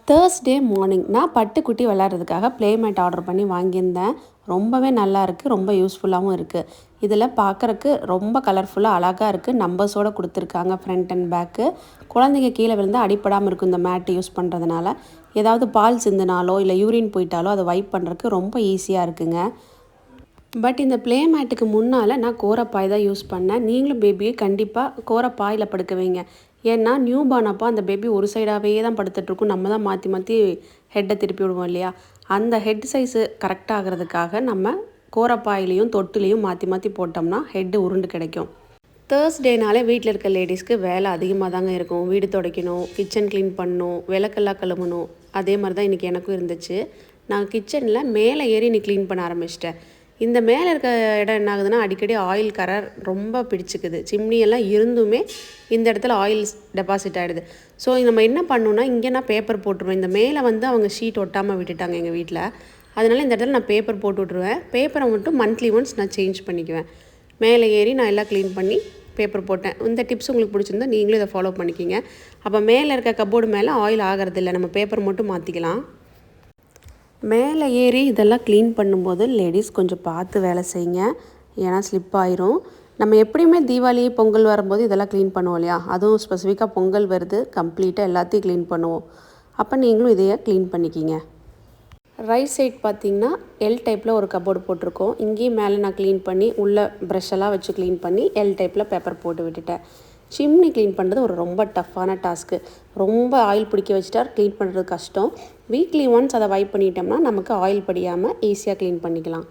Thursday morning நான் பட்டுக்குட்டி விளையாடுறதுக்காக play mat order பண்ணி வாங்கியிருந்தேன். ரொம்பவே நல்லா இருக்குது, ரொம்ப யூஸ்ஃபுல்லாகவும் இருக்குது. இதில் பார்க்குறக்கு ரொம்ப கலர்ஃபுல்லாக அழகாக இருக்குது. நம்பர்ஸோடு கொடுத்துருக்காங்க ஃப்ரண்ட் அண்ட் பேக்கு. குழந்தைங்க கீழே விழுந்தால் அடிப்படாமல் இருக்கும் இந்த மேட்டு யூஸ் பண்ணுறதுனால. ஏதாவது பால் சிந்தினாலோ இல்லை யூரின் போயிட்டாலோ அதை வைப் பண்ணுறதுக்கு ரொம்ப ஈஸியாக இருக்குங்க. பட் இந்த ப்ளே மேட்டுக்கு முன்னால் நான் கோரப்பாய் தான் யூஸ் பண்ணேன். நீங்களும் பேபியை கண்டிப்பாக கோரப்பாயில் படுக்க வைங்க. ஏன்னா நியூ பார்ன் அப்போ அந்த பேபி ஒரு சைடாகவே தான் படுத்துட்ருக்கும். நம்ம தான் மாற்றி மாற்றி ஹெட்டை திருப்பி விடுவோம் இல்லையா? அந்த ஹெட் சைஸு கரெக்டாக ஆகிறதுக்காக நம்ம கோரப்பாயிலையும் தொட்டிலையும் மாற்றி மாற்றி போட்டோம்னா ஹெட்டு உருண்டு கிடைக்கும். தேர்ஸ்டேனாலே வீட்டில் இருக்க லேடிஸ்க்கு வேலை அதிகமாக தாங்க இருக்கும். வீடு துடைக்கணும், கிச்சன் க்ளீன் பண்ணணும், விளக்கெல்லாம் கழுவணும். அதே மாதிரி தான் இன்றைக்கி எனக்கும் இருந்துச்சு. நான் கிச்சனில் மேலே ஏறி இன்னைக்கு க்ளீன் பண்ண ஆரம்பிச்சிட்டேன். இந்த மேலே இருக்க இடம் என்ன ஆகுதுன்னா அடிக்கடி ஆயில் கரர் ரொம்ப பிடிச்சிக்குது. சிம்னியெல்லாம் இருந்துமே இந்த இடத்துல ஆயில் டெபாசிட் ஆகிடுது. ஸோ நம்ம என்ன பண்ணணுன்னா இங்கே நான் பேப்பர் போட்டுருவேன். இந்த மேலே வந்து அவங்க ஷீட் ஒட்டாமல் விட்டுட்டாங்க எங்கள் வீட்டில். அதனால் இந்த இடத்துல நான் பேப்பர் போட்டு விட்ருவேன். பேப்பரை மட்டும் மந்த்லி ஒன்ஸ் நான் சேஞ்ச் பண்ணிக்குவேன். மேலே ஏறி நான் எல்லாம் க்ளீன் பண்ணி பேப்பர் போட்டேன். இந்த டிப்ஸ் உங்களுக்கு பிடிச்சிருந்தா நீங்களும் இதை ஃபாலோ பண்ணிக்கிங்க. அப்போ மேலே இருக்க கப்போர்டு மேலே ஆயில் ஆகிறதில்ல. நம்ம பேப்பர் மட்டும் மாற்றிக்கலாம். மேலே ஏறி இதெல்லாம் க்ளீன் பண்ணும்போது லேடிஸ் கொஞ்சம் பார்த்து வேலை செய்யுங்க. ஏன்னா ஸ்லிப் ஆயிரும். நம்ம எப்படியுமே தீபாவளி பொங்கல் வரும்போது இதெல்லாம் க்ளீன் பண்ணுவோம் இல்லையா? அதுவும் ஸ்பெசிஃபிக்காக பொங்கல் வருது, கம்ப்ளீட்டாக எல்லாத்தையும் க்ளீன் பண்ணுவோம். அப்போ நீங்களும் இதையே க்ளீன் பண்ணிக்கிங்க. ரைட் சைட் பார்த்திங்கன்னா எல் டைப்பில் ஒரு கப்போர்டு போட்டிருக்கோம். இங்கேயும் மேலே நான் க்ளீன் பண்ணி உள்ளே ப்ரஷ்ஷெல்லாம் வச்சு க்ளீன் பண்ணி எல் டைப்பில் பேப்பர் போட்டு விட்டுட்டேன். சிம்னி க்ளீன் பண்ணுறது ஒரு ரொம்ப டஃப்பான டாஸ்க்கு. ரொம்ப ஆயில் பிடிக்க வச்சுட்டா க்ளீன் பண்ணுறது கஷ்டம். வீக்லி ஒன்ஸ் அதை வைப் பண்ணிட்டோம்னா நமக்கு ஆயில் படியாமல் ஈஸியாக க்ளீன் பண்ணிக்கலாம்.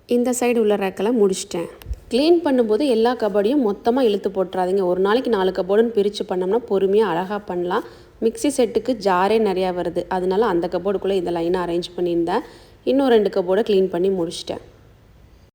இந்த சைடு உள்ள ரேக்கெல்லாம் முடிச்சிட்டேன். க்ளீன் பண்ணும்போது எல்லா கபோர்டையும் மொத்தமாக இழுத்து போட்டுறாதீங்க. ஒரு நாளைக்கு 4 கபோர்டுன்னு பிரித்து பண்ணோம்னா பொறுமையாக அழகாக பண்ணலாம். மிக்ஸி செட்டுக்கு ஜாரே நிறையா வருது. அதனால அந்த கபோர்டுக்குள்ளே இந்த லைனாக அரேஞ்ச் பண்ணியிருந்தேன். இன்னும் 2 கபோர்டை க்ளீன் பண்ணி முடிச்சிட்டேன்.